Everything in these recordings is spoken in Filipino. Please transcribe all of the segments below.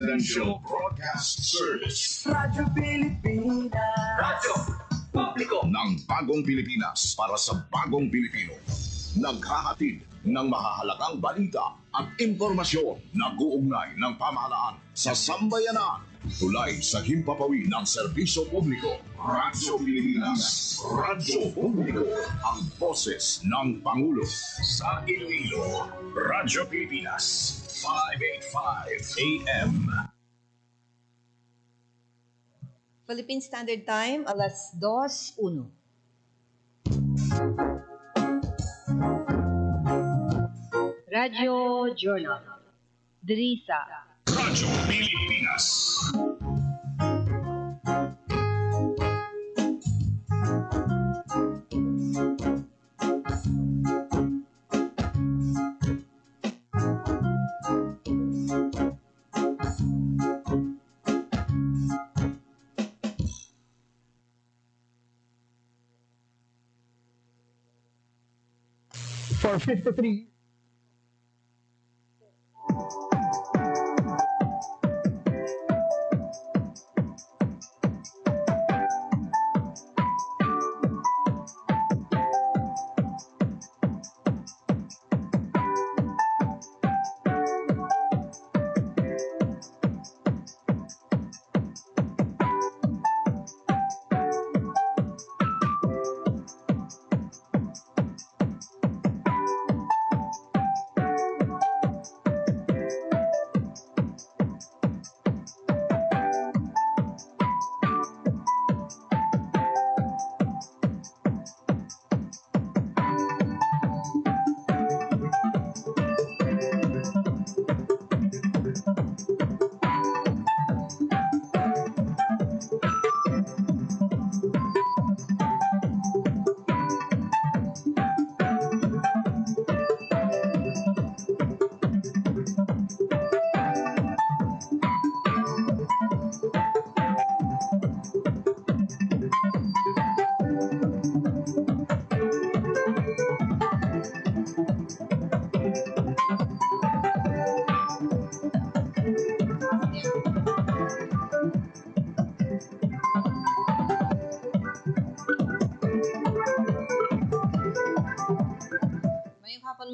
Presidential Broadcast Service. Radyo Pilipinas. Radyo Publiko ng Bagong Pilipinas para sa Bagong Pilipino. Naghahatid ng mahahalagang balita at impormasyon na guugnay ng pamahalaan sa sambayanan. Tulay sa himpapawid ng serbisyo publiko. Radyo Pilipinas. Radyo Publiko. Ang boses ng Pangulo. Sa Iloilo. Radyo Pilipinas. 585 AM. Philippine Standard Time, alas 2:01. Radio Journal. Drisa. Radyo Pilipinas. For 53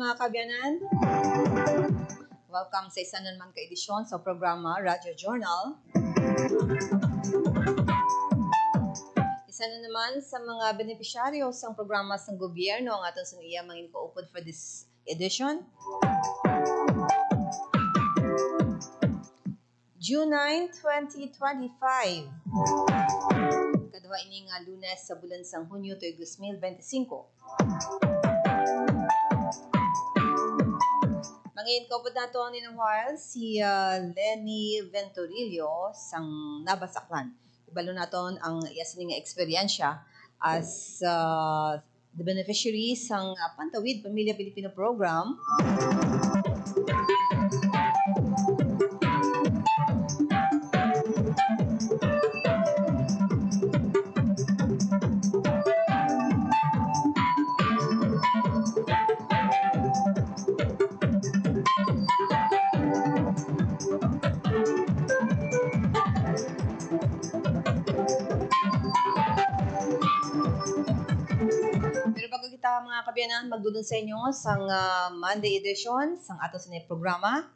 mga kabyanan. Welcome sa isa naman ka-edisyon sa programa Radyo Journal. Isa na naman sa mga benepisyaryo sa programa sa gobyerno ang atong saniya mga inipaupod for this edition. June 9, 2025. Kadwa ini nga Lunes sa bulan sang Hunyo tuig 2025. Mangin ko po nato ang ninang si Lenny Venturillo sang Nabasaklan. Ibalo naton ang yasin nga eksperyensya as the beneficiary sang Pantawid Pamilya Pilipino Program. Kita mga kabyanan magdudun sa inyo sang Monday edition sang ato sa programa.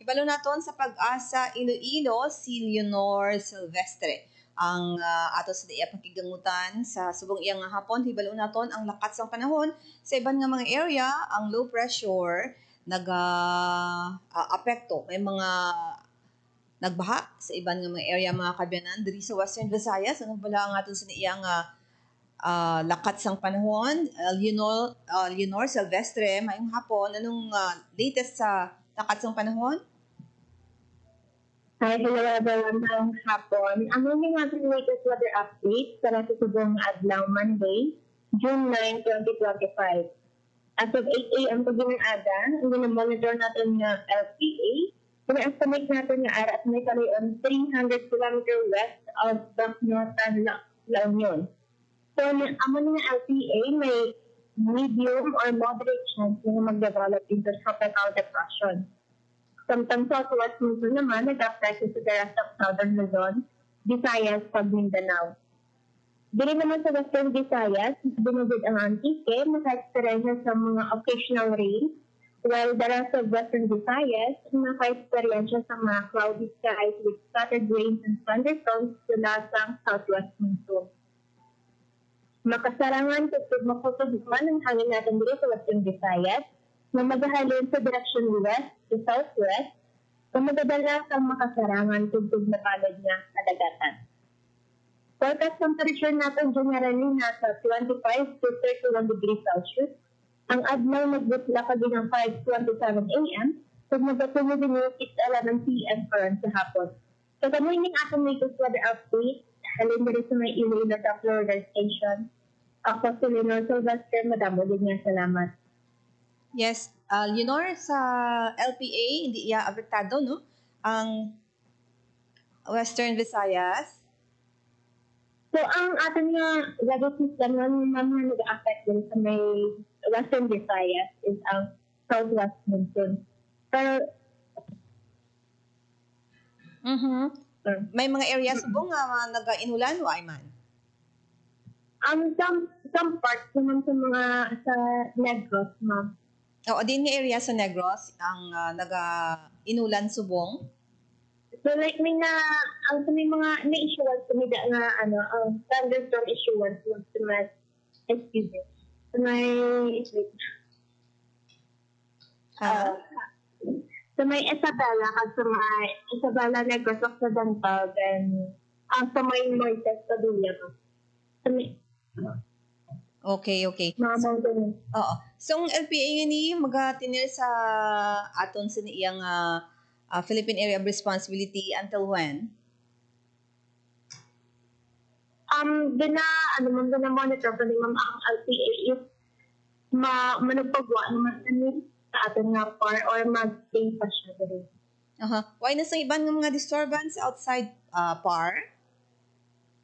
Ibalo naton sa Pag-asa Iloilo si Leonor Silvestre ang ato sa diya pakigangutan sa subong iyang hapon. Ibalo naton ang lakat sang panahon sa iban nga mga area. Ang low pressure nag-apekto may mga nagbaha sa iban nga mga area mga kabyanan diri sa Western Visayas. Ano pala ang aton sa iyang lakat sang panahon? Leonor Silvestre, mayong hapon. Anong latest sa lakat sang panahon? Hi, hello everyone. Mayong hapon. Ang aming ating latest weather update para sa subong adlaw Monday, June 9, 2025. As of 8 a.m. pa ng aga, ang monitor natin ng LPA. Ina-estimate natin nga ara at may kalayon 300 km west of Bacnotan, La Union. So, amo nga LPA, may medium or moderate chance na mag-develop into tropical depression. Samtang southwest monsoon naman nag-affect sa the rest of southern Luzon, Visayas, pag Mindanao. Dili naman sa Western Visayas, binugid ang Antique, naka-experience sa mga occasional rain, while the rest of Western Visayas, naka-experience sa mga cloudy skies with scattered rains and thunderstorms mula sa southwest monsoon. Makasarangan tugtog makutuguan ang hangin natin dito sa Western Visayas na maghahalin sa direksyon west to southwest kung magdadala sa makasarangan tugtog na palad na kadagatan. Forecast temperature natin generally nasa 25 to 31 degrees Celsius. Ang adlaw magbutla ka din ng 5:27 a.m. kung magatuloy din yung 6:11 p.m. karon sa hapon. So, kami yung atong latest weather update. Halin na rin sa may Iloilo Florida Station. Ako si Leonor Sylvester. Madamo din niya. Salamat. Yes, Leonor, sa LPA, hindi iya apektado, no? Ang Western Visayas. So, ang ating weather system na naman nag-affect din sa may Western Visayas is ang southwest monsoon. Pero, May mga areas subong nga nag-inulan o ay man? some parts naman sa mga sa Negros, ma'am. Oo, din nga area sa Negros ang nag-inulan subong. So like may mga na-issuance kami na thunderstorm issuance sa mga excuse me. Sa may sa may Isabela kag sa may Isabela Negros Occidental then sa may Moises Padilla. Sa may Okay. mga mountain. Oo. So, ang LPA ni magatinir sa aton sa iyang Philippine Area of Responsibility until when? Monitor pa ni Ma'am ang LPA if managpagwa naman sa aton nga par or mag-stay pa siya dito. Why na sa iban ng mga disturbance outside PAR?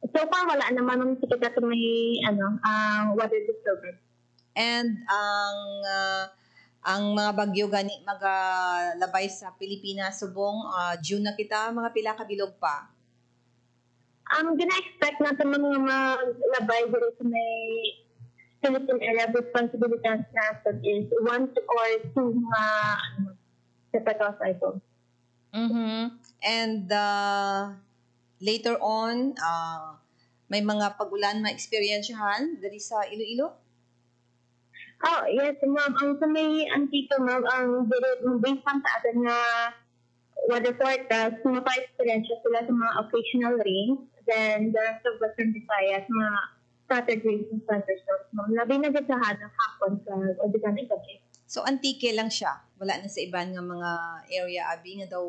So far, wala naman ang sikit na may weather disturbance. And ang mga bagyo gani magalabay sa Pilipinas subong June na kita, mga pila ka bilog pa. Gina-expect natin mga maglabay dito sa may Philippine Area of Responsibility natin is 1 or 2 separate cycles. And later on, may mga pag-ulan ma-experiensyahan diri sa Iloilo? Oh, yes, ma'am. Ang sa may Antique, ma'am, based on sa atin nga weather forecast, mapa-experience sila sa mga occasional rains, then the rest of Western Visayas, mga scattered rains and thunderstorms, ma'am. Labi na sa hapon sa Odegan Italy. So, Antique lang siya? Wala na sa iban nga mga area, abi nga daw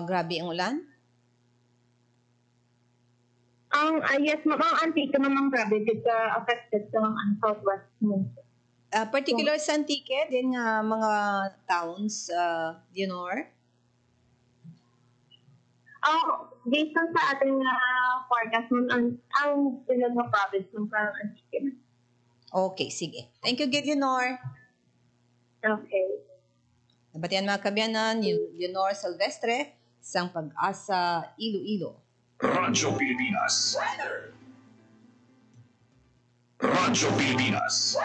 grabe ang ulan? Yes, ma'am. Ang Antique naman grabe dito affected sa southwest monsoon. Particular sa Antique, din nga mga towns, Leonor? Based on sa ating forecast, ang ilang province ng parang Antique. Okay, sige. Thank you, Leonor. Okay. Nabatian mga kabyanan, Leonor Silvestre, isang Pag-asa, Iloilo. Radyo Pilipinas. Radyo Pilipinas.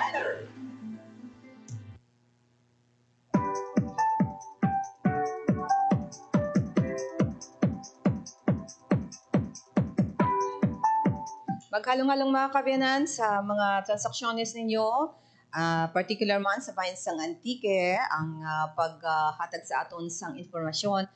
Maghalong-halong mga kabyanan sa mga transaksyones ninyo, particular man sa bayan sang Antique, ang paghatag sa aton sang informasyon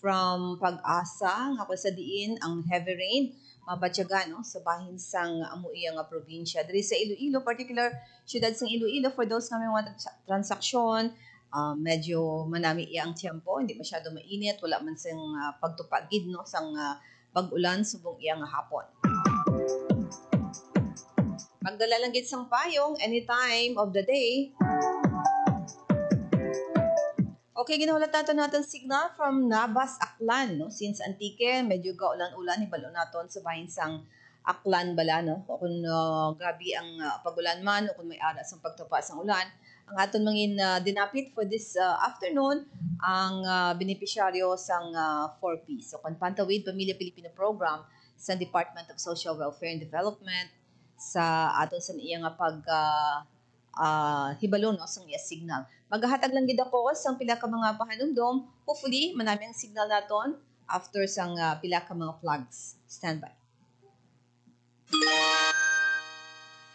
from Pag-asa nga sa diin ang heavy rain mabatyaga no sa bahin sang amuiya nga probinsya diri sa Iloilo, particular syudad sang Iloilo. For those nga may mga transaksyon, medyo manami iya ang tiyempo, hindi masyado mainit, wala man sang pagtupagid no sang pag-ulan subong iya nga hapon. Magdala lang gid sang payong anytime of the day. Okay, ginahulat natin signal from Nabas, Aklan. No? Since Antique, medyo gaulan-ulan, hibalo naton sa bahin sang aklan bala no kung gabi ang pagulan man o kung may aras ang pagtupas ng ulan ang aton mangin dinapit for this afternoon ang benepisyaryo sang 4P. So kung Pantawid Pamilya Pilipino Program sa Department of Social Welfare and Development sa aton sa iya nga pag hibalo no sang iya signal. Maghahatag lang gid ako sang pila ka mga pahanumdom. Hopefully manami ang signal naton after sang pila ka mga flags. Standby.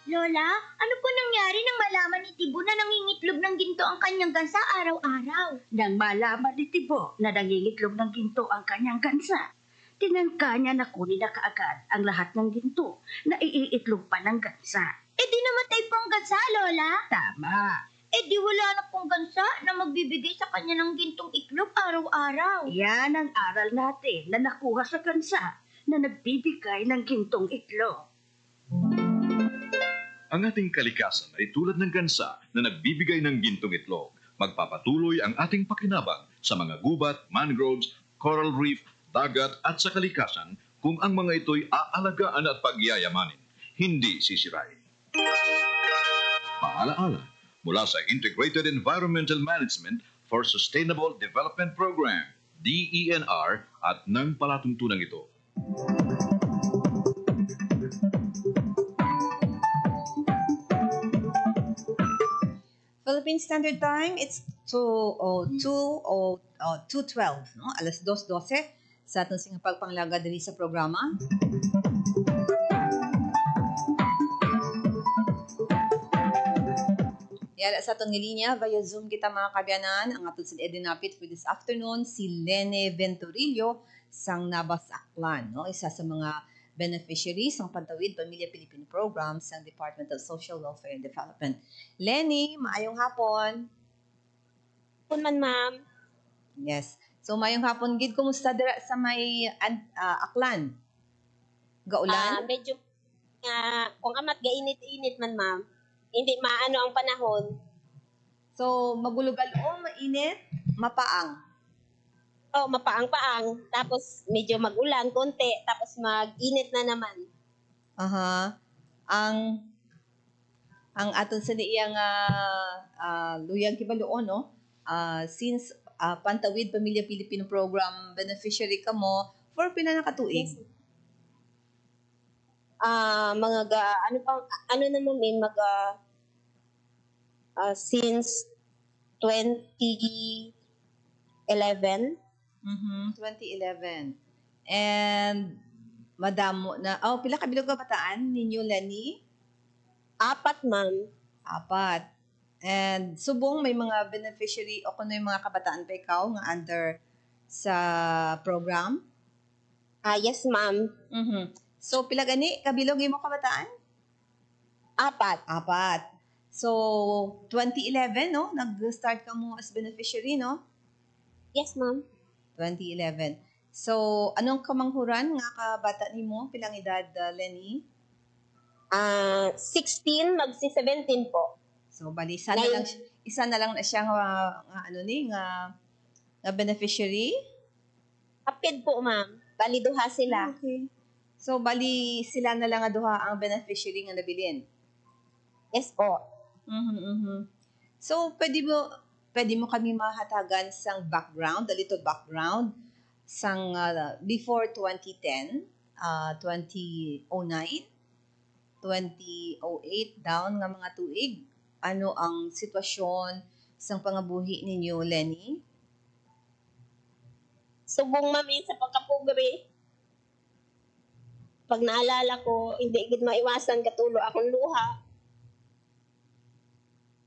Lola, ano po nangyari nang malaman ni Tibo na nangingitlog ng ginto ang kanyang gansa araw-araw? Nang malaman ni Tibo na nangingitlog ng ginto ang kanyang gansa, tinangka niya na kunin na kaagad ang lahat ng ginto na iiitlog pa ng gansa. Eh di namatay po ang gansa, Lola? Tama. Eh di wala na pong gansa na magbibigay sa kanya ng gintong itlog araw-araw. Yan ang aral natin na nakuha sa gansa na nagbibigay ng gintong itlog. Ang ating kalikasan ay tulad ng gansa na nagbibigay ng gintong itlog. Magpapatuloy ang ating pakinabang sa mga gubat, mangroves, coral reef, dagat at sa kalikasan kung ang mga ito'y aalagaan at pagyayamanin, hindi sisirain. Paalaala mula sa Integrated Environmental Management for Sustainable Development Program, DENR at ng palatuntunan ito. Philippine Standard Time, it's 2:12, no? Alas 2:12 sa atong sing pagpanglaga diri sa programa. Yara sa atong linya via Zoom kita mga kabyanan ang aton sa dinapit for this afternoon si Lene Venturillo sang Nabas Aklan, no? Isa sa mga beneficiaries ng Pantawid Pamilya Pilipino Program sa Department of Social Welfare and Development. Lenny, maayong hapon. Hapon man, ma'am. Yes. So, maayong hapon, Gid. Kumusta dira sa may Aklan? Gaulan? Medyo, kung amat gainit-init man, ma'am. Hindi maano ang panahon. So, magulugal o mainit, mapaang. Oh, mapaang-paang. Tapos medyo mag-ulan konti. Tapos mag-init na naman. Aha. Ang aton sa iyang luyag kibaloon, no? Since Pantawid Pamilya Pilipino Program beneficiary ka mo, for pila na katuig? Ano naman min, since 2011. 2011. And madamo na, pila ka bilog kabataan ninyo, Lenny? 4, ma'am. 4. And subong may mga beneficiary o kuno yung mga kabataan pa ikaw nga under sa program? Yes, ma'am. So, pila gani kabilog yung mga kabataan? 4. 4. So, 2011, no? Nag-start ka mo as beneficiary, no? Yes, ma'am. 2011. So, anong kamanghuran nga kabata nimo? Pilang edad, Lenny? 16, magsi-17 po. So, bali, isa na lang na siya nga beneficiary? Kapid po, ma'am. Bali, duha sila. Okay. So, bali, sila na lang nga duha ang beneficiary nga nabilin? Yes po. So, pwede mo kami mahatagan sang background, a little background, sang before 2010, 2009, 2008, down nga mga tuig. Ano ang sitwasyon sang pangabuhi ninyo, Lenny? Subong mami sa pagkapugri. Pag naalala ko, hindi gid maiwasan katulo akong luha.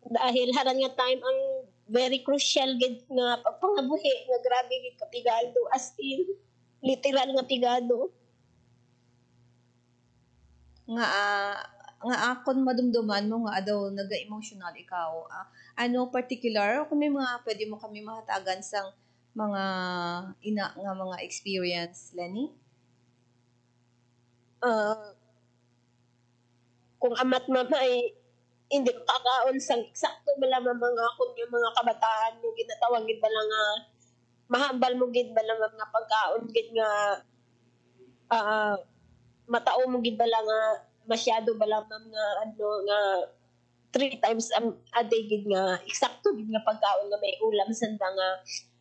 Dahil haran nga time ang very crucial gid nga pagpangabuhi nga grabe gid kapigado, as in literal nga pigado. Nga akon madumduman mo nga daw naga-emotional ikaw. Ano particular kung may mga pwede mo kami mahatagan sang mga mga experience, Lenny? Kung amat mamay hindi ko kakaon sang eksakto bala mga kung yung mga kabataan yung ginatawag gid bala nga mahambal mo gid bala nga pagkaon gid nga matao mo gid bala nga masyado bala ma'am nga ano nga 3 times a day gid nga eksakto gid nga pagkaon nga may ulam sanda nga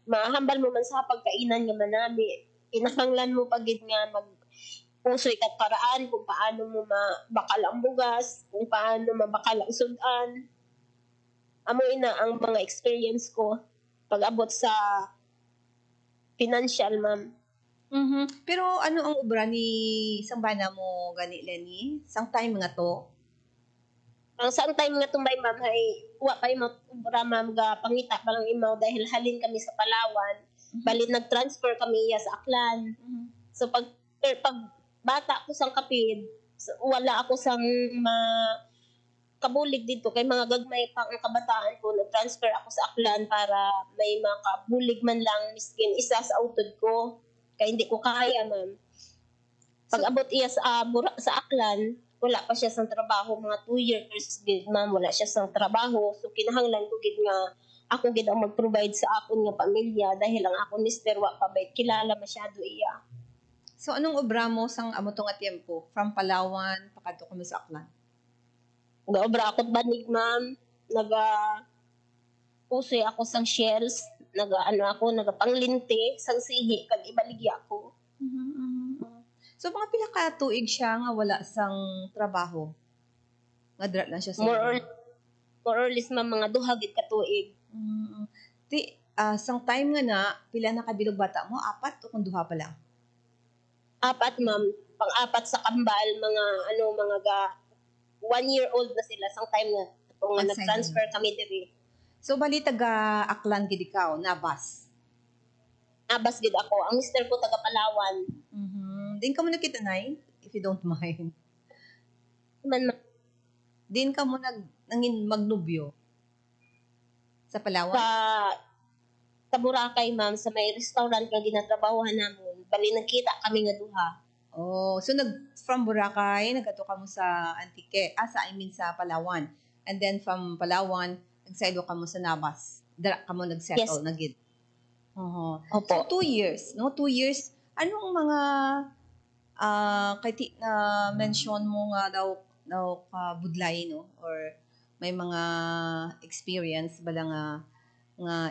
mahambal mo man sa pagkainan nga manami. Kinahanglan mo pa gid nga mag pusoy kat paraan kung paano mo mabakal ang bugas, kung paano mabakal ang sudan. Amo ina ang mga experience ko pag-abot sa financial, ma'am. Pero ano ang obra ni Sambana mo gani Lenny? Sang time nga to? Ang saan time nga tumbay, ma'am, ay wa pa mo obra, ma'am, ga pangita pa lang imaw dahil halin kami sa Palawan. Bali nag-transfer kami iya sa Aklan. So pag bata ko sang kapid, wala ako sang kabulig dito kay mga gagmay pang ang kabataan ko, nag-transfer ako sa Aklan para may makabulig man lang miskin isa sa utod ko kay hindi ko kaya, ma'am. Pag abot iya sa Aklan, wala pa siya sang trabaho, mga 2 years gid, ma'am, wala siya sang trabaho. So kinahanglan ko gid nga ako gid ang mag-provide sa akon nga pamilya dahil ang akon mister wa pa bay kilala masyado iya. So anong obra mo sang amo to nga tiempo? From Palawan pakadto kamo sa Aklan? Obra akot banig, ma'am. Pusoy ako sang shells. Naga panglinti sang sihi kag ibaligya ko. So mga pila ka tuig siya nga wala sang trabaho? Nga dra lang siya sa More or less, ma'am, mga 2 gid ka tuig. Sang time nga na, pila na kabilog bata mo? 4 o kung 2 pa lang? 4, ma'am. Pang-4 sa kambal, mga 1-year-old na sila sang time nga kung nag-transfer kami diri. So bali taga Aklan gid ikaw, Nabas. Nabas gid ako. Ang mister ko taga Palawan. Din ka mo nakita nay, if you don't mind. Din ka mo nangin magnubyo sa Palawan? Sa Boracay, ma'am, sa may restaurant nga ginatrabahuhan namon. Bali nagkita kami nga duha. Oh, so from Boracay, nagkato ka mo sa Antique, sa Palawan. And then from Palawan, nagsaylo ka mo sa Nabas. Dara ka mo nagsettle na gid. Opo. So 2 years, no? 2 years. Anong mga kay na mention mo nga daw budlay, no? Or may mga experience bala nga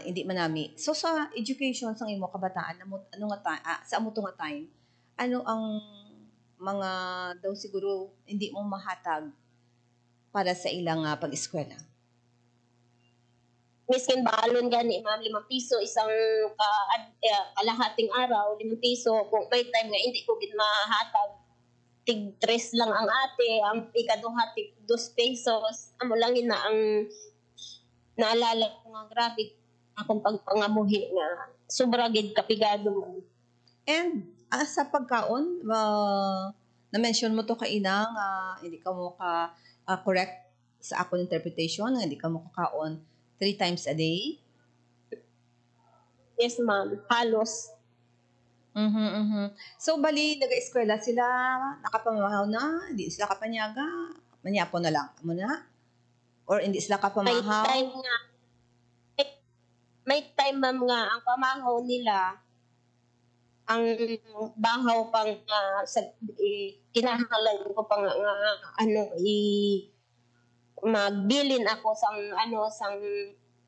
hindi manami. So sa education sang imo kabataan, ano nga sa amo to nga time, ano ang mga daw siguro hindi mo mahatag para sa ilang pag-eskwela? Miskin balon gani, ma'am, 5 piso isang kalahating araw, 5 piso. Kung may time nga hindi ko gid mahatag, tig 3 lang ang ate, ang ikaduha tig 2 pesos. Amo lang na ang naalala ko nga grabe akong pagpangamuhi nga sobra gid kapigado, ma'am. And sa pagkaon, na-mention mo to kaina nga hindi ka mo correct sa akong interpretation, nga hindi ka mo kakaon 3 times a day? Yes, ma'am. Halos. So, bali, nag-eskwela sila, nakapamahaw na, hindi sila kapanyaga, manyapo na lang mo na? Or hindi sila kapamahaw? May time, ma'am, nga, ang pamahaw nila, ang bahaw pang kinahanglan ko pang magbilin ako sang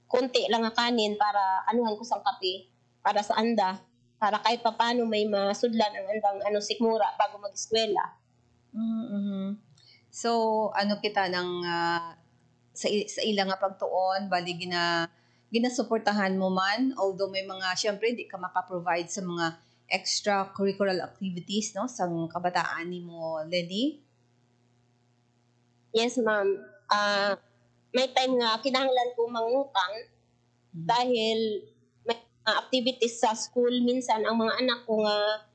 konti lang nga kanin para anuhan ko sang kape para sa anda, para kahit paano may masudlan ang andang sikmura bago mag-eskwela. So kita ng sa ilang nga pagtuon bali ginasuportahan mo man, although may mga syempre hindi ka maka-provide sa mga extracurricular activities, no, sang kabataan ni mo, Lenny? Yes, ma'am. May time nga kinahanglan ko mangutang dahil may activities sa school. Minsan ang mga anak ko nga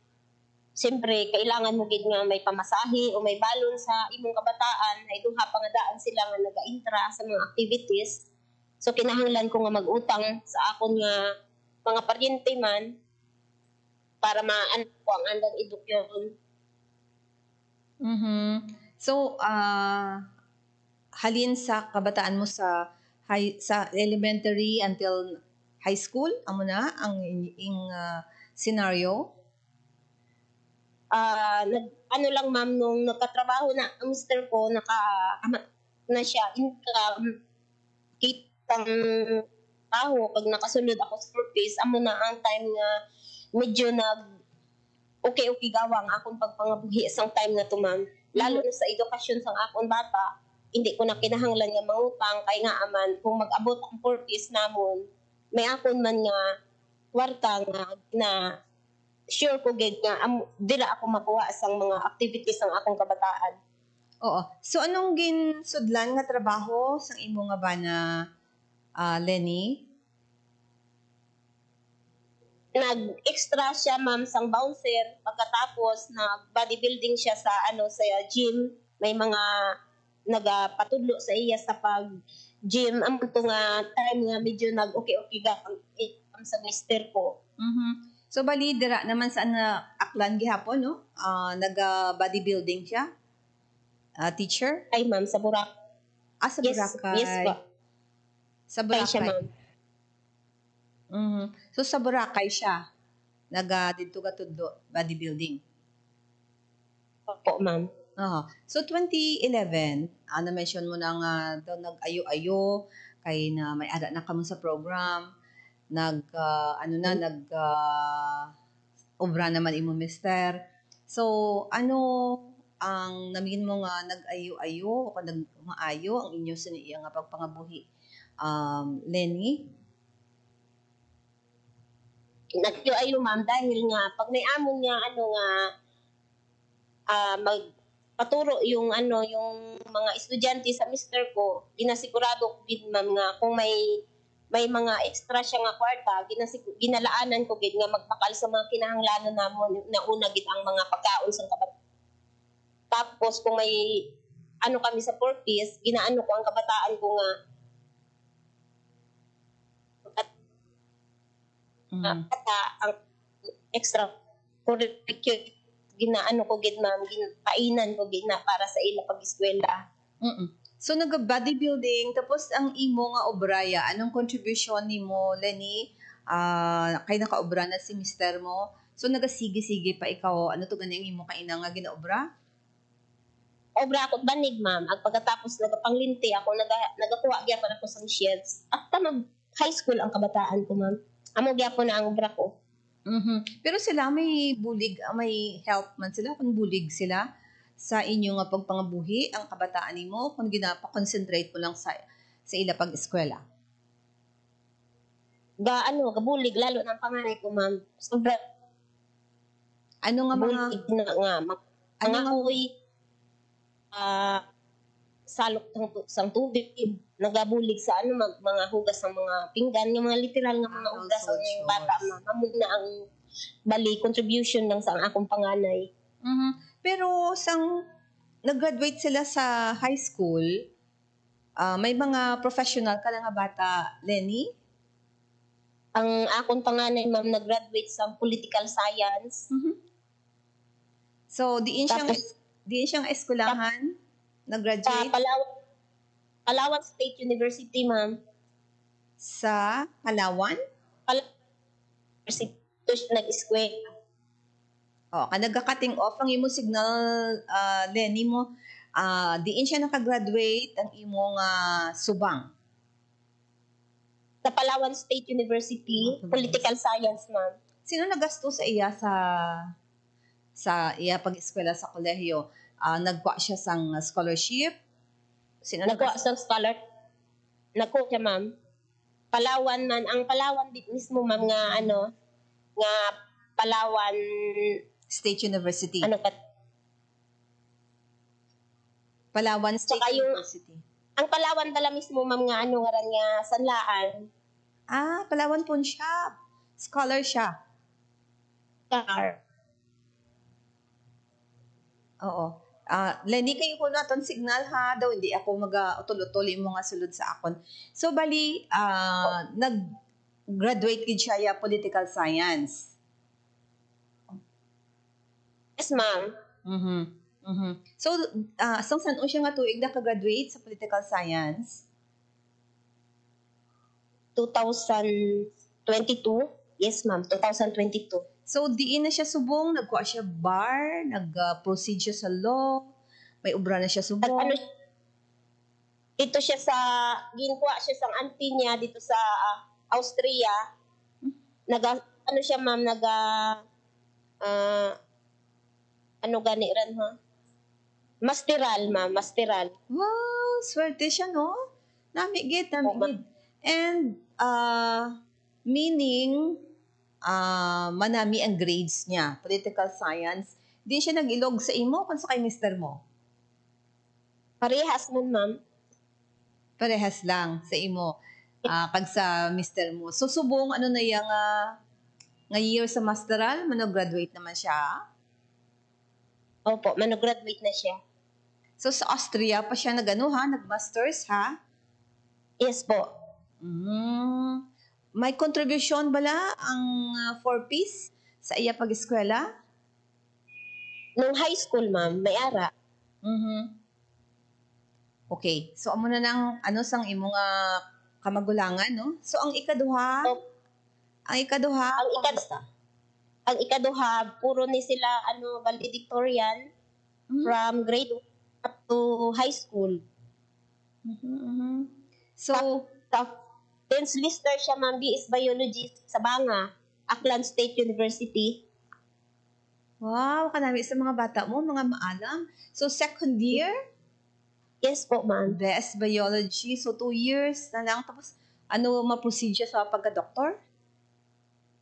siyempre kailangan mo gid nga may pamasahe o may balon sa imong kabataan, ay duha pa nga daan sila nga naga-intra sa mga activities. So kinahanglan ko nga mag-utang sa akon nga mga paryente man para maan ko ang andang edukasyon. So halin sa kabataan mo sa elementary until high school, amo na ang scenario? ano lang ma'am, nung nagkatrabaho na ang mister ko, na siya, income, kitang trabaho, pag nakasunod ako sa purpose, amo na ang time nga medyo okay gawang akong pagpangabuhi isang time na to ma'am. Lalo na sa edukasyon sang akong bata, hindi ko na kinahanglan nga mangutang, kay nga aman, kung mag-abot ang purpose namon, may akon man nga kwarta nga na sure ko gid nga dila ako makuha sang mga activities ng akong kabataan. Oo. So anong ginsudlan nga trabaho sang imo nga ba na Lenny? Nag-extra siya ma'am sang bouncer, pagkatapos nag-bodybuilding siya sa sa gym, may mga nagapatudlo sa iya sa pag-gym. Ang nga time nga medyo nag-okay sa mister ko. So bali dira naman sa aklan gihapon no? Nag-bodybuilding siya? Teacher? Ay ma'am, sa Sa Boracay. Yes po. Sa Kay siya Boracay. ma'am. So sa Boracay siya dito ka tudlo bodybuilding. Opo ma'am. So 2011, na-mention mo na nga daw nag-ayo-ayo kay na may ada na kamo sa program. Obra naman imo mister. So ano ang namin mo nga nag-ayo-ayo o nagmaayo ang inyo sa iya nga pagpangabuhi? Lenny? Nag-ayo ma'am dahil nga pag may amon nga magpaturo yung yung mga estudyante sa mister ko, ginasigurado ko gid ma'am nga kung may mga extra siya nga kwarta, ginalaanan ko gid nga magpakal sa mga kinahanglanon namon na una gid ang mga pagkaon sa kabataan. Tapos kung may kami sa purpose, ginaano ko ang kabataan ko nga ang extra curricular ginaano ko gid ma'am, ginapainan ko gid na para sa ila pag-eskwela. So nag-bodybuilding tapos ang imo nga obraya, anong contribution nimo Lenny? Kay nakaobra na si mister mo. So nagasigi-sige pa ikaw, ano to gani ang imo kaina nga ginaobra? Obra ako banig ma'am. Ag pagkatapos nagapanglinti ako, nagakuha gyapon ako sang shields. After mag high school ang kabataan ko ma'am. Amo gyapon na ang obra ko. Pero sila may bulig, may help man sila kung bulig sila sa inyo nga pagpangabuhi ang kabataan nimo kung ginapa-concentrate mo lang sa ila pag-eskwela. Gabulig lalo ng panganay ko ma'am. Sobra. Ano nga mga salok sang tubig, nagabulig sa mga hugas ng mga pinggan, yung mga literal nga mga hugas ng bata ma'am na ang bali contribution lang sa akong panganay. Pero nag-graduate sila sa high school, may mga professional ka na nga bata, Lenny? Ang akong panganay ma'am nag-graduate sa political science. So diin siyang eskwelahan, nag-graduate Palawan State University ma'am. Sa Palawan? University nag-eskwela. Nagka-cutting off ang imo signal, Lenny mo. Diin siya nakagraduate ang imong subang. Sa Palawan State University, political science ma'am. Sino nagasto sa iya sa iya pag-eskwela sa kolehiyo? Nagkuha siya sang scholarship? Sino nagkuha sang scholar? Nagkuha siya ma'am. Palawan man, ang Palawan mismo ma'am nga nga Palawan State University. Palawan State University. Ang Palawan pala mismo ma'am nga nga ran nga Sanlaan. Palawan po siya. Scholar siya. Oo. Lenny, kayo ko naton signal ha daw hindi ako mag-utol-utol mo nga sulod sa akon. So bali nag-graduate gid siya ya political science. Yes ma'am. So saan siya nga tuig naka-graduate sa political science? 2022. Yes ma'am, 2022. So, diin na siya subong, nagkuha siya bar, nag-proceed siya sa law, may obra na siya At subong. ano, dito siya sa, ginkuha siya sa auntie niya dito sa Austria. Ano siya ma'am, ano gani rin ha? Masteral ma'am, masteral. Wow, swerte siya, no? Namigit. And, meaning, manami ang grades niya, political science. Di siya nag-ilog sa imo kung sa kay mister mo. Parehas mo ma'am. Parehas lang sa imo. Kag sa mister mo. So, subong, ano na yung nga year sa masteral, graduate naman siya. Opo, mano-graduate na siya. So, sa Austria pa siya nag-masters, ha? Yes po. May contribution bala ang 4Ps sa iya pag-eskwela? Nung high school ma'am, may ara. Okay. So, amo na ng sang imong kamagulangan, no? So, ang ikaduha, Ang ikaduha, puro ni sila valedictorian from grade 1 up to high school. So, Dance lister siya ma'am, BS Biology sa Banga, Aklan State University. wow, kanami sa mga bata mo, mga maalam. So, second year, Yes po ma'am. BS Biology. So, 2 years na lang. Tapos, ma-proceed siya sa pagka-doktor?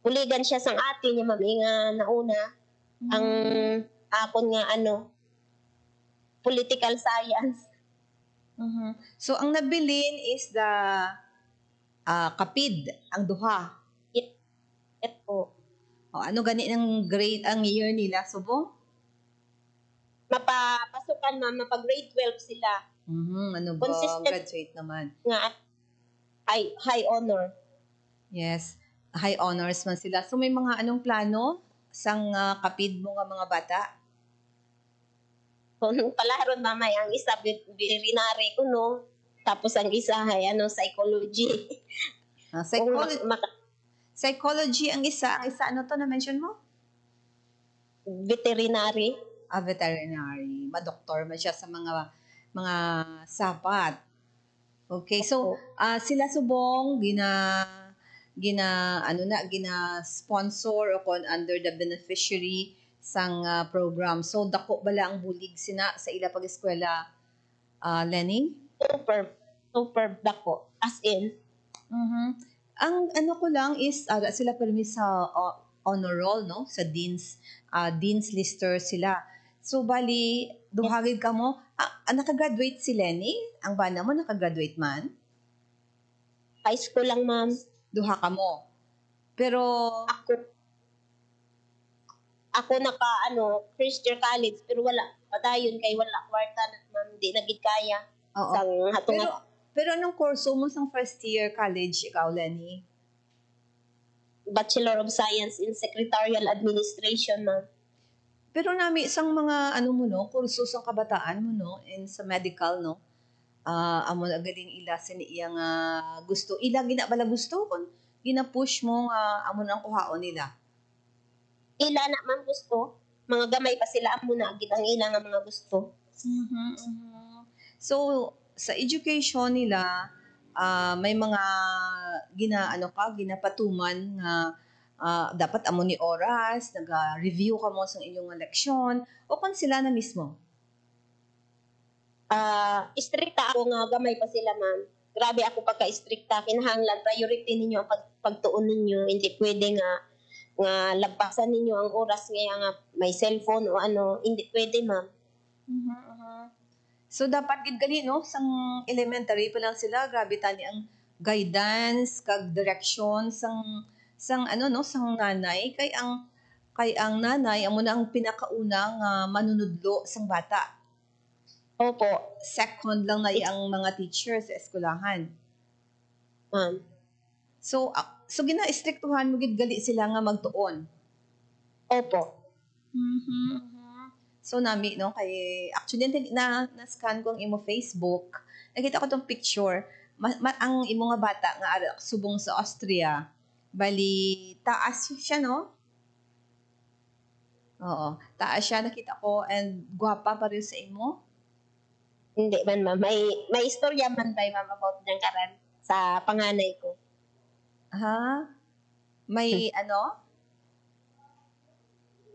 Uligan siya sang ate niya ma'am, nga nauna. Ang akon nga political science. So, ang nabilin is the kapid, ang duha. Yes po. Ano gani ng grade, ang year nila, subong? Mapapasukan ma'am, mapag-grade 12 sila. Ano ba? Consistent. Graduate naman. Nga high honor. Yes. High honors man sila. So, may mga anong plano sang kapid mo nga mga bata? Kung palaron mamay, ang isa veterinary ko no. Tapos ang isa ay psychology. Psychology ang isa ano to na mention mo? Veterinary. Veterinary. Ma-doktor man siya sa mga sapat. Okay, so sila subong gina sponsor o kon under the beneficiary sang program. So dako bala ang bulig sina sa ila pag-eskwela, Lenny? Super dako. As in. Ang ko lang is sila permis sa honor roll, no? Sa dean's lister sila. So bali duhagid ka mo. Nakagraduate si Lenny? Ang bana mo nakagraduate man? High school lang ma'am. Duha ka mo. Pero ako first year college pero wala padayon kay wala kwarta na ma'am, di nagid kaya. Oo. Sang hatong pero anong kurso mo sa first year college ikaw, Lenny? Bachelor of Science in Secretarial Administration ma'am. Pero nami isang mga kurso sa kabataan mo, no? And sa medical, no? Amo na galing ila siniyang gusto. Ila ginabala gusto kung gina-push mo amo na ang kuhaon nila. Ila na ma'am gusto. Mga gamay pa sila amo na gid ang ila nga mga gusto. So, sa education nila, may mga ginapatuman nga dapat amo ni oras, nag-review ka mo sa inyong leksyon, o kung sila na mismo? Istrikta ako nga gamay pa sila ma'am. Grabe ako pagka-istrikta. Kinahanglan, priority ninyo ang pagtuon ninyo. Hindi pwede nga lagpasan ninyo ang oras nga may cellphone o Hindi pwede ma'am. So, dapat gid gali, no? Sang elementary pa lang sila, grabe tani ang guidance, kag direction, sang nanay. Kay ang nanay, amo na ang pinakaunang manunudlo sang bata. Opo. Second lang na ang mga teachers sa eskwelahan. Ma'am. So gina-istriktuhan mo gid gali sila nga magtuon. Opo. So nami no kay actually na-scan ko ang imo Facebook. Nakita ko tong picture. Ang imo nga bata nga subong sa Austria. Bali taas siya no? Oo. Taas siya nakita ko and gwapa pa rin sa imo. Hindi man, ma'am. May istorya man tayo, ma'am, about niyang karan sa panganay ko. Ha? May ano?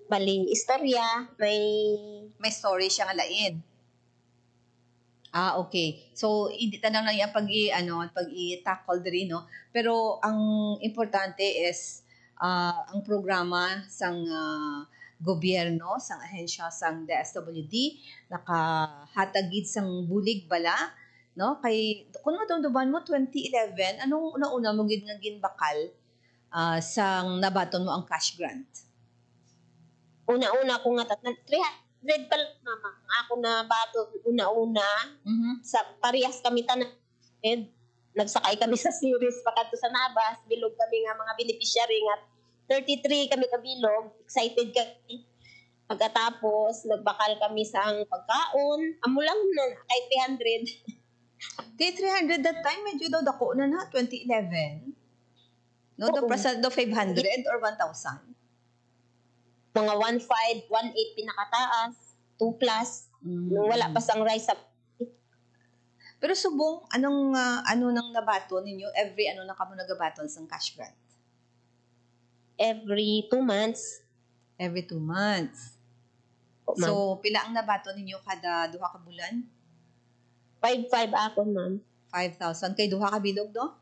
Bali, istorya, May story siya nga lain. Okay. So, hindi tanang lang yung pag-i-tackle diri, no? Pero, ang importante is, ang programa sang gobyerno, sang ahensya, sang DSWD, nakahatagid sang bulig bala, no? Kay, kung matunduban mo, 2011, anong una-una mo gid nga ginbakal sang nabaton mo ang cash grant? una-una ko nga 300 pala, mama. Ako na bato una-una. Sa parehas kami tanan. Nagsakay kami sa series pakadto sa Nabas. Bilog kami nga mga beneficiary nga 33 kami kabilog. Excited kami. Pagkatapos, nagbakal kami sa ang pagkaon. Amo lang na, kay 300. Di 300 that time, medyo daw dako na 2011. No, Oo. do 500 or 1,000? Mga 1.5, 1.8 pinakataas. 2 plus. Nung wala pa sang rise up. Pero subong, ano nang nabaton ninyo? Every na kamo nagabaton sang cash grant? Every 2 months. Every 2 months. Ma'am. So, pila ang nabaton ninyo kada duha ka bulan? 5.5 ako, ma'am. 5,000. Kay duha ka bilog, no?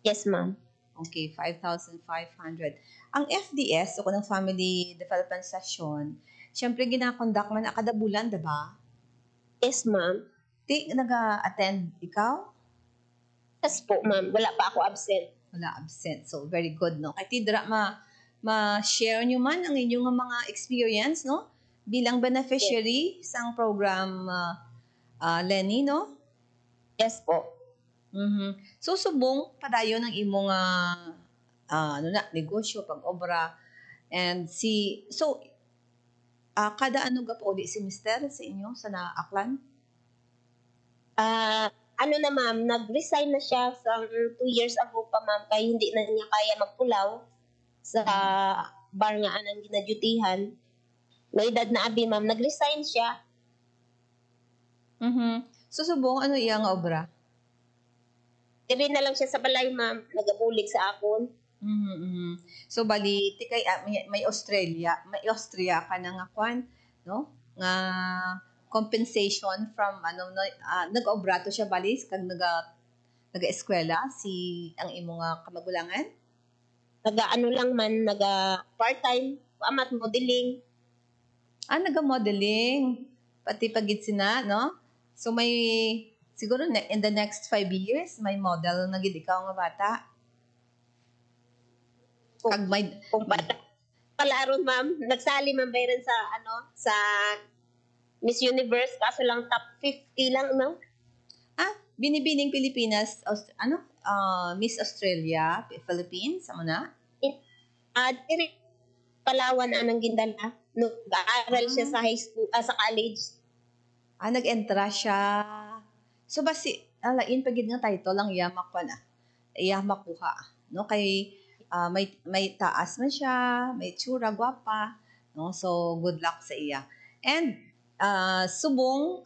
Yes, ma'am. Okay, 5,500. Ang FDS, o kanang Family Development Session, syempre ginakondak man kada bulan, diba? Yes, ma'am. Di nag-attend ikaw? Yes po, ma'am. Wala pa ako absent. Wala absent. So, very good, no? Kay Tidra, ma-share nyo man ang inyong mga experience, no? Bilang beneficiary sang program Lenny, no? Yes po. So, subong padayon ng imong negosyo, pag-obra, and kada gapauli si Mister sa inyo sa naaklan? Na ma'am, nag-resign na siya sa 2 years ago pa, ma'am, kaya hindi na niya kaya magpulaw sa bar nga anang ginadutihan. May edad na abi, ma'am, nag-resign siya. So, subong ano iyang obra? Diri na lang siya sa balay, ma'am, nagabulig sa akon. So, bali, tikay, may Austria ka na nga kwan, no? Nga compensation from nag-obra to siya bali kag naga-eskwela ang imo nga kamagulangan? Lang man, part-time, amat modeling. Naga-modeling. Pati pagit sina, no? So, siguro in the next 5 years, may model na gid ikaw nga bata. Kag may Kung palaron, ma'am, nagsali man bayran sa Miss Universe, kaso lang top 50 lang, no? Binibining Pilipinas, Miss Australia, Philippines, amo na? Diri Palawan anang gindala. No, gaaral siya sa high school, sa college. Nag-entra siya. So, basi, alain pagid nga title lang iya makuha. No? Kay, may taas man siya, may tsura, gwapa. No? So, good luck sa iya. And, subong,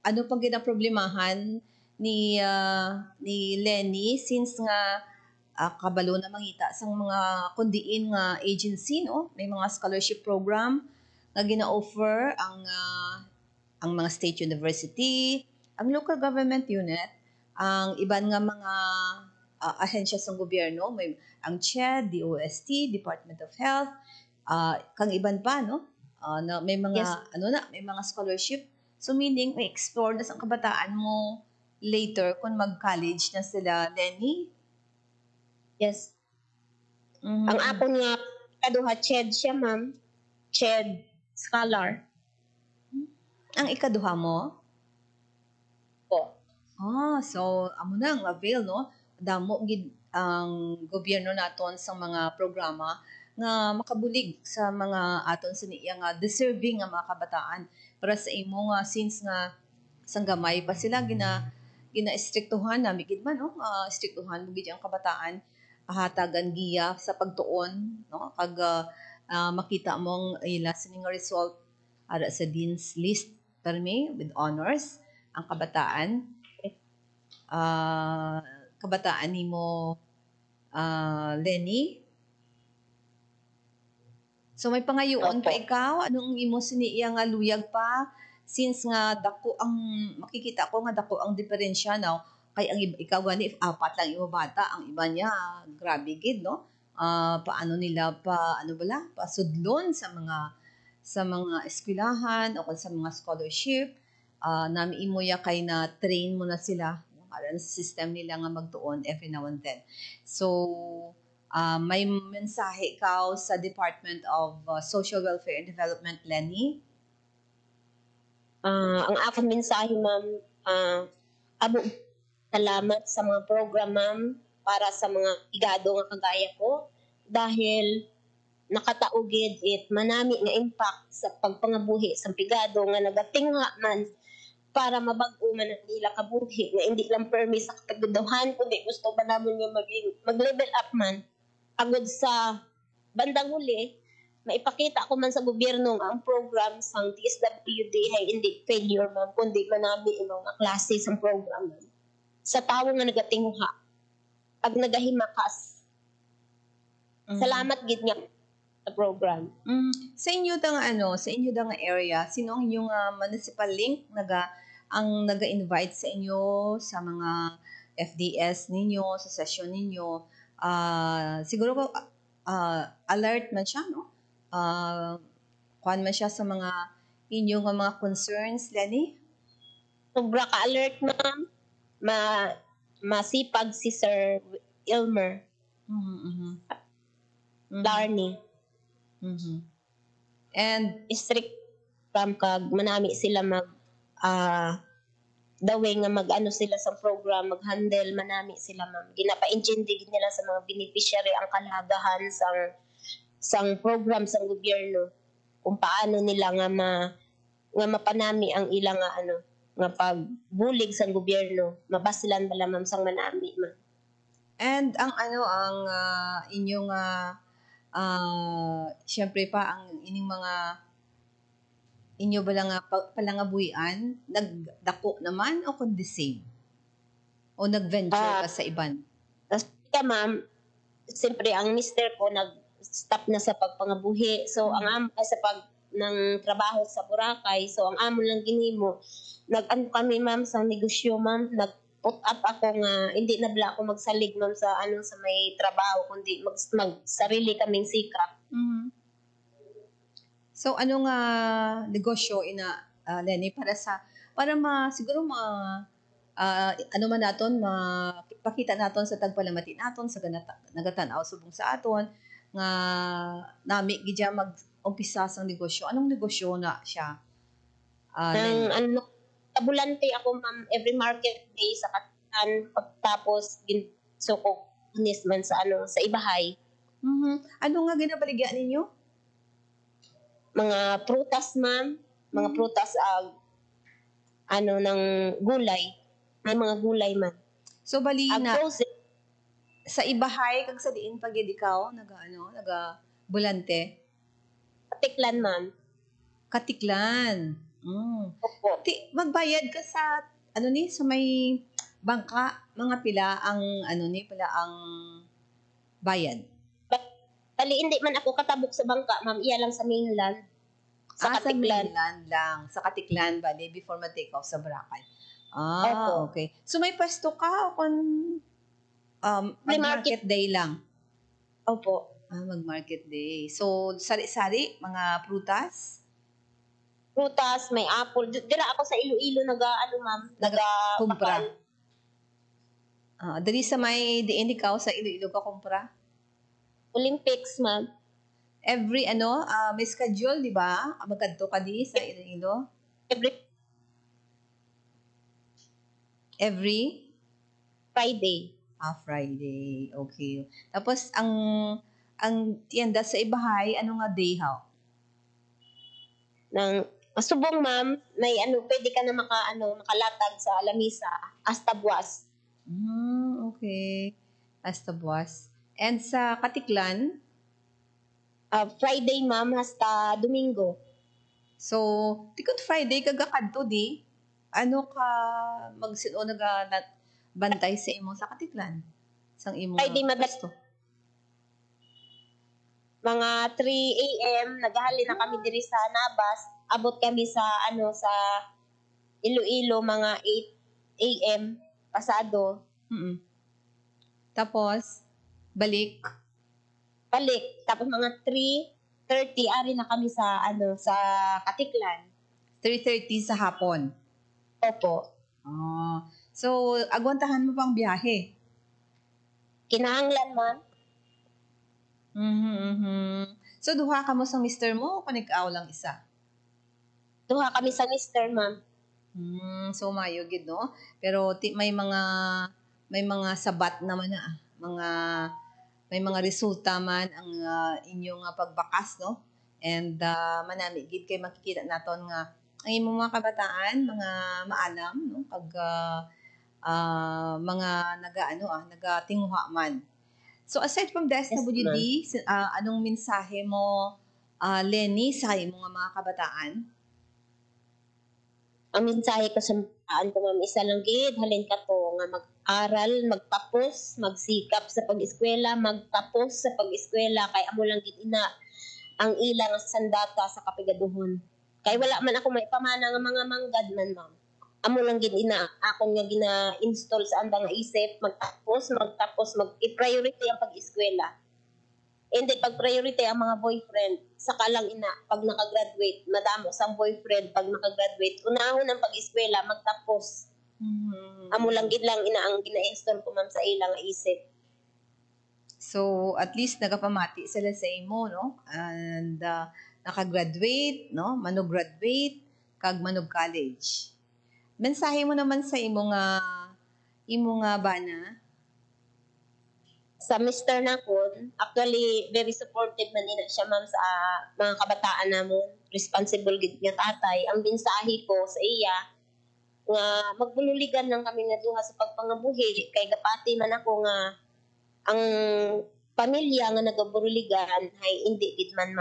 ano pag problemahan ni Lenny since nga kabalo na mangita sang mga kundiin nga agency, no? May mga scholarship program nga gina-offer ang mga state university, ang local government unit, ang iban nga mga ahensya sa gobyerno, may ang CHED, DOST, Department of Health, kang iban pa, no? Na may mga Yes. may mga scholarship. So meaning may explore na sa kabataan mo later kung mag-college na sila, Lenny. Yes. Ang ako nga, kaduha, CHED siya, ma'am. CHED scholar. Ang ikaduha mo? Po. So amo na ang avail, no? Damo gid ang gobyerno naton sa mga programa nga makabulig sa mga aton sa niya nga deserving nga mga kabataan para sa imo nga since nga sang gamay pa sila gina-istriktuhan na gid man, no? Istriktuhan mo gid ang kabataan hatagan giya sa pagtuon, no? Kag makita mong listening result ara sa Dean's List permi with honors ang kabataan. Kabataan nimo Lenny. So may pangayoon pa ikaw, anong imo siniya nga luyag pa since nga dako ang makikita ko nga dako ang diferensya now kay ang ikaw gani apat lang imo bata, ang iba niya grabe gid no. Paano nila pasudlon sa mga eskwelahan o sa mga scholarship, nami imo ya kay na train mo na sila para sa system nila nga magtuon every now and then. So may mensahe ka sa Department of Social Welfare and Development, Lenny? Ang akong mensahe, ma'am, abo salamat sa mga program, ma'am, para sa mga igado nga kagaya ko dahil nakataugid it manami nga impact sa pagpangabuhi sa pigado nga nagatingha man para mabag-o man ang ila kabuhi nga hindi lang permi sa katagduduhan kundi gusto ba namin nga mag-level up man agud sa bandang huli maipakita ko man sa gobyerno nga ang program sang DSWD ay hindi failure man kundi manami imong nga klase sa program man sa tawo nga nagatingha ag nagahimakas. Salamat gid nga sa program. Sa inyo dang area, sino ang inyong municipal link naga-invite sa inyo sa mga FDS ninyo, sa session ninyo? Siguro ko alert man siya, no? Kuhan man siya sa mga inyong mga concerns, Lenny? Sobra ka-alert, ma'am. Masipag si Sir Ilmer. Larney. And Strict from kag manami sila dawe nga mag-ano sila sa program, mag-handle manami sila, ma'am. Ginapa-intindi nila sa mga beneficiary ang kalagahan sang program sang gobyerno kung paano nila nga mapanami ang ilang nga pagbulig sang gobyerno, mabasilan bala, ma'am, sang manami, ma'am. And ang inyong syempre pa ang ining mga inyo ba lang palangabuyan nagdako naman o kundi same o nagventure ka sa iban? Kaya, ma'am, siyempre ang mister ko nag-stop na sa pagpangabuhi. So ang sa ng trabaho sa Boracay. So ang amon lang ginhimo nag-ano kami, ma'am, sa negosyo, ma'am. Nag-put up ako nga hindi na bala ako magsalig, ma'am, sa sa may trabaho kundi magsarili kaming sikap. So ano nga negosyo Lenny siguro ano man naton mapakita naton sa tagpalamati naton sa nagatan-aw subong sa aton nga nami gidya mag-umpisa sang negosyo. Anong negosyo na siya? Tabulante ako, ma'am, every market day sa Katan, pagtapos ginso ko man sa sa Ibahay. Ano nga ginabaligya ninyo? Mga prutas, ma'am. Mga prutas ng gulay. May mga gulay, ma'am. So bali na sa Ibahay kag sa diin pag ikaw naga bulante. Katiklan, ma'am. Katiklan. Opo. Magbayad ka sa sa may bangka, mga pila ang ang bayad. Bali, hindi man ako katabok sa bangka, ma'am. Iya lang sa mainland. Sa Katiklan. Sa mainland lang. Sa Katiklan, bali, before ma-take off sa Boracay. Opo. Okay. So may pwesto ka o kung mag-market day lang? Opo. Mag-market day. So, sari-sari, mga prutas? Prutas, may apple. Dira ako sa Iloilo ma'am. Kumpra. Dali sa may diin ikaw sa Iloilo ka kumpra? Olympics, ma'am. Every may schedule, di ba? Magkadto ka di sa Iloilo? Every Friday. Friday. Okay. Tapos ang tienda sa Ibahay, ano nga day how? Subong, ma'am, may pwede ka na makalatag sa lamisa hasta buwas. Okay. Hasta buwas. And sa Katiklan? Friday, ma'am, hasta Domingo. So, tikot Friday kagakadto di, ano ka magsinuo bantay sa imo sa katiklan? Sang imo Friday, pasto. Mga 3 a.m. naghahali na kami diri sa Nabas. Abot kami sa sa Iloilo mga 8 a.m. pasado. Tapos, balik. Tapos mga 3:30 ari na kami sa sa Katiklan. 3:30 sa hapon. Opo. So, agwantahan mo pang biyahe. Kinahanglan, ma'am. So, duha ka mo sa mister mo o kunikaw lang isa? Duha kami sa mister, ma'am. So, mayo gid no? Pero may mga sabat naman na. May mga resulta man ang inyong pagbakas, no? And manami gid kay makikita naton nga ang imong mga kabataan, mga maalam, no? Pag mga nagatinguha man. So aside from the SWD, anong mensahe mo, Lenny, sa imong mga kabataan? Ang mensahe ko sa kabataan ko, ma'am, isa lang gid, halin ka to nga mag-aral, magtapos, magsikap sa pag-eskwela, magtapos sa pag-eskwela kay amo lang gid ina ang ilang sandata sa kapigaduhon. Kay wala man ako maipamana nga mga manggad man, ma'am. Amo lang gid ina akong nga gina-install sa andang nga isip, magtapos, i-priority ang pag-eskwela. Hindi pag-priority ang mga boyfriend, saka lang ina pag nakagraduate, madamo sang boyfriend pag nakagraduate, unahon ang pag-eskwela, magtapos. Amo lang gid lang ina ang gina-install ko, ma'am, sa ilang isip. So, at least nagapamati sila sa imo, no? And nakagraduate, no? Manog-graduate, kag manog-college. Mensahe mo naman sa imo nga bana? Sa mister na ko, actually, very supportive man ina siya, ma'am, sa mga kabataan namon. Responsible gid nga tatay. Ang mensahe ko sa iya, nga magbululigan lang kami nga duha sa pagpangabuhi. Kay gapati man ako nga, ang pamilya nga nagaburuligan, ay hindi gid man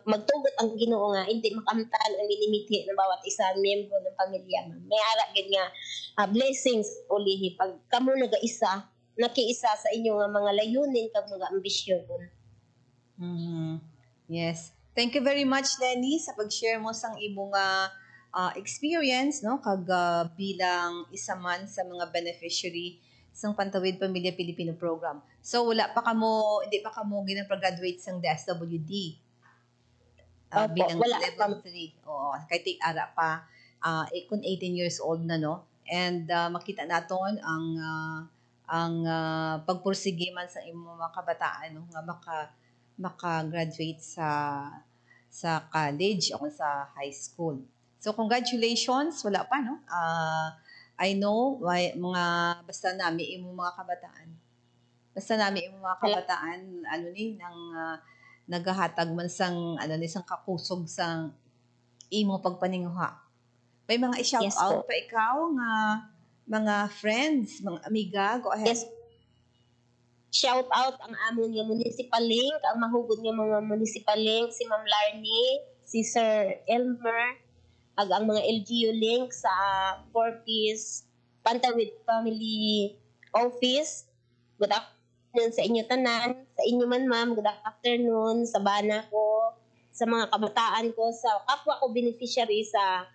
magtugot ang Ginoo nga hindi makamtan ang minimithi ng bawat isa miyembro ng pamilya, ma'am. May ara gid nga blessings ulihi pag kamo nakiisa sa inyo nga mga layunin kag mga ambisyon. Yes. Thank you very much, Lenny, sa pag-share mo sang imong experience, no, kag bilang isa man sa mga beneficiary sang Pantawid Pamilya Pilipino program. So hindi pa kamo gina-graduate sang DSWD. Bilang wala level 3. Oo, kay ara pa kung 18 years old na, no. And makita naton ang pagpursige man sa imong mga kabataan, no, nga maka-graduate sa college o sa high school. So congratulations, wala pa, no. I know basta nami imong mga kabataan. Nang nagahatag man sang sang kakusog sang imo pagpaninguha. May mga i-shout out pa ikaw nga mga friends, mga amiga, go ahead. Yes. Shout out ang amon nga municipal link, ang mahugod nga mga municipal link, si Ma'am Larnie, si Sir Elmer, ag ang mga LGU link sa 4-piece Pantawid Family Office. Good afternoon sa inyo tanan, sa inyo man, ma'am, good afternoon, sa bana ko, sa mga kabataan ko, sa kapwa ko beneficiary sa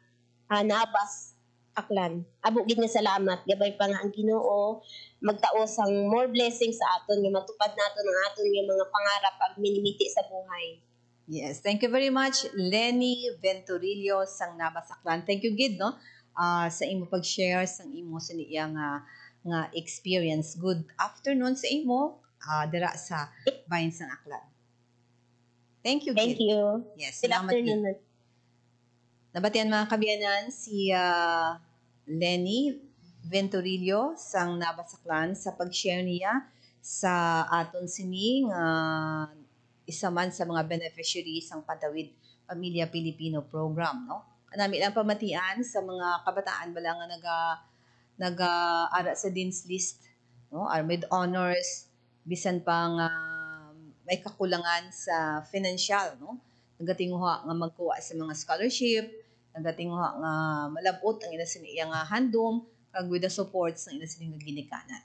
Nabas, Aklan. Abo gid nga salamat, gabay pa nga ang Ginoo magtaos ang more blessings sa aton nga matupad naton ang aton nga mga pangarap ag minimiti sa buhay. Yes, thank you very much, Lenny Venturillo sang Nabas, Aklan. Thank you gid, no, sa imo pag-share sang imo sa niya nga experience. Good afternoon sa imo dira sa bahin sang Aklan. Thank you. Thank you. Yes, Good salamat afternoon. gid. Nabatian mga kabiyanan si Lenny Venturillo sang Nabas, Aklan sa pag-share niya sa aton sining isa man sa mga beneficiary sang Pantawid Pamilya Pilipino program, no. Kanami lang pamatian sa mga kabataan bala nga nag-ara sa Dean's List, no, or with honors, bisan pang may kakulangan sa financial, no? Nagatinguha nga magkuha sa mga scholarship, nagatinguha nga malabot ang ila siniya nga handom, kag with the supports ng ila siniya nga ginikanan.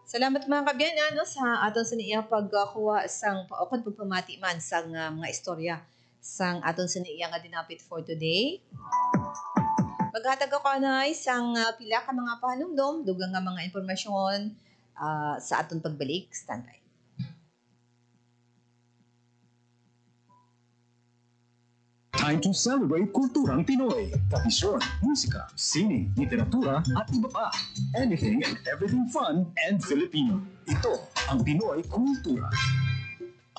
Salamat mga kabyan no, sa aton sa niya pagkuha sang paokod pagpamati man sang mga istorya sang aton sa niya nga dinapit for today. Maghatag ako na sang pila ka mga pahanumdom, dugang nga mga impormasyon sa aton pagbalik. Standby. Time to celebrate kulturang Pinoy. Tradisyon, musika, sining, literatura, at iba pa. Anything and everything fun and Filipino. Ito ang Pinoy Kultura.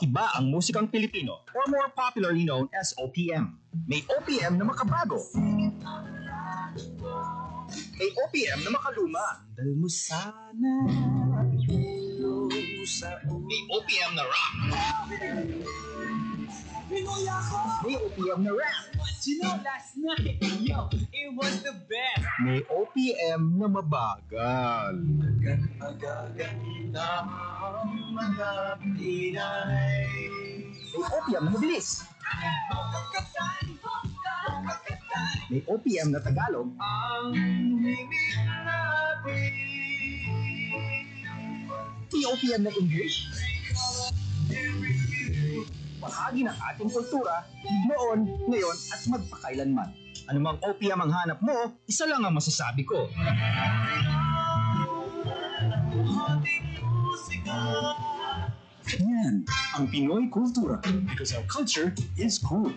Iba ang musikang Pilipino, or more popularly known as OPM. May OPM na makabago. May OPM na makaluma. Dal mo sana. May OPM na rock. May OPM na rap. You know, last night, yo, it was the best. May OPM na mabagal. May OPM na mabilis. May OPM na Tagalog. May OPM na English. Bahagi ng ating kultura, noon, ngayon, at magpakailanman. Anumang OPM ang hanap mo, isa lang ang masasabi ko. Yan ang Pinoy Kultura, because our culture is cool.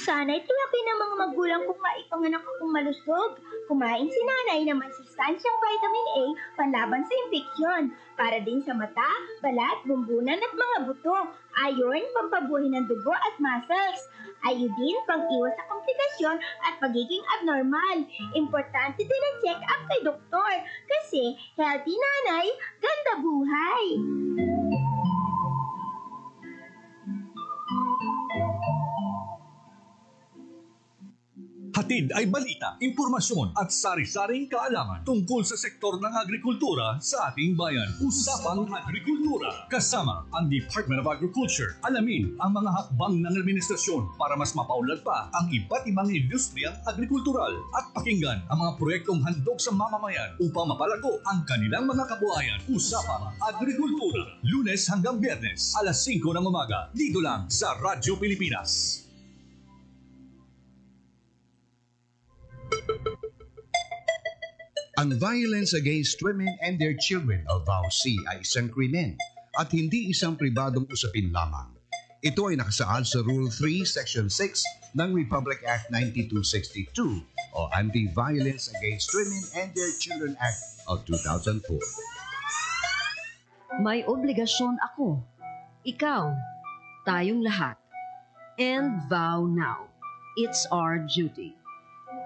Sana'y tiyakin ng mga magulang kung maipanganak akong malusog. Kumain si nanay ng masustansyang vitamin A panlaban sa impeksyon, para din sa mata, balat, bumbunan at mga buto. Iron, pampabuhay ng dugo at muscles. Iodine, pang-iwas sa komplikasyon at pagiging abnormal. Importante din ang check-up kay doktor kasi healthy nanay, ganda buhay. Hatid ay balita, impormasyon at sari-saring kaalaman tungkol sa sektor ng agrikultura sa ating bayan. Usapang Agrikultura kasama ang Department of Agriculture. Alamin ang mga hakbang ng administrasyon para mas mapaunlad pa ang iba't ibang industriyang agrikultural at pakinggan ang mga proyektong handog sa mamamayan upang mapalago ang kanilang mga kabuhayan. Usapang Agrikultura, Lunes hanggang Biyernes, alas 5 ng umaga, dito lang sa Radyo Pilipinas. Ang violence against women and their children o VAUC ay isang krimen at hindi isang pribadong usapin lamang. Ito ay nakasaad sa Rule 3, Section 6 ng Republic Act 9262 o Anti-Violence Against Women and Their Children Act of 2004. May obligasyon ako, ikaw, tayong lahat, and vow now. It's our duty.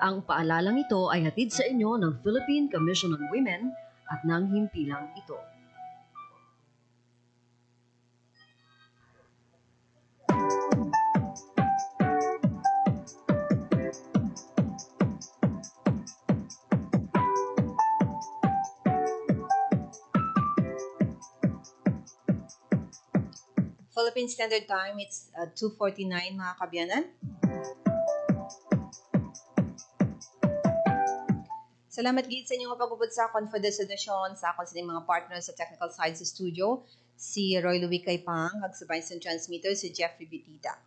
Ang paalalang ito ay hatid sa inyo ng Philippine Commission on Women at ng himpilang ito. Philippine Standard Time, it's 2:49 mga kabyanan. Salamat gid sa inyong pagubod sa akon for this edition, sa akon sa mga partners sa technical side sa studio, si Roy Louis Caipang, ag sa Vice Transmitter, si Jeffrey Bitita.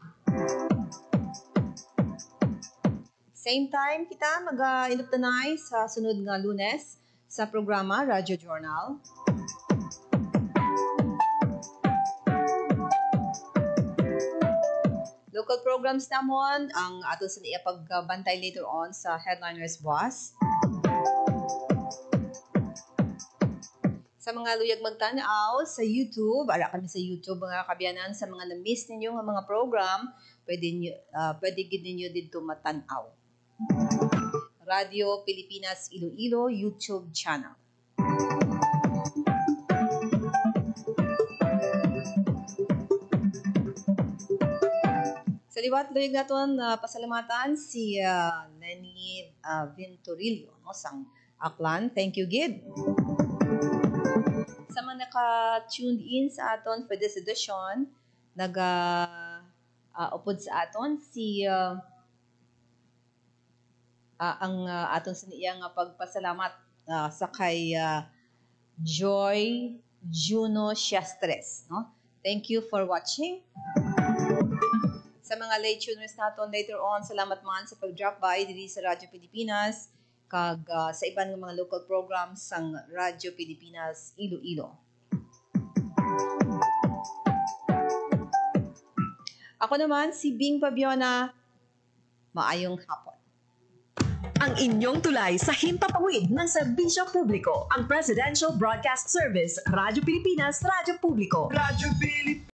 Same time, kita mag-inuptanay sa sunod nga Lunes sa programa Radyo Journal. Local programs namon, ang ato sa niya pagbantay later on sa Headliners Boss. Sa mga luyag magtanaw sa YouTube, ara kami sa YouTube mga kabyanan, sa mga na-miss ninyo nga mga program, pwede gid ninyo dito matanaw. Radio Pilipinas Iloilo YouTube channel. Sa liwat loyog naton pasalamatan si Lenny Venturillo, no, sang Aklan. Thank you, Gid. Sa mga naka-tuned in sa aton for this edition, upod sa aton si ang aton sa niyang pagpasalamat sa kay Joy Juno Siastres, no? Thank you for watching. Sa mga late tuners naton later on, salamat man sa pag-drop by diri sa Radyo Pilipinas kag sa iban nga mga local programs sang Radyo Pilipinas Iloilo. Ako naman si Bing Pabiona. Maayong hapon. Ang inyong tulay sa himpapawid ng serbisyo publiko, ang Presidential Broadcast Service, Radyo Pilipinas, Radyo Publiko. Radyo Pilipinas.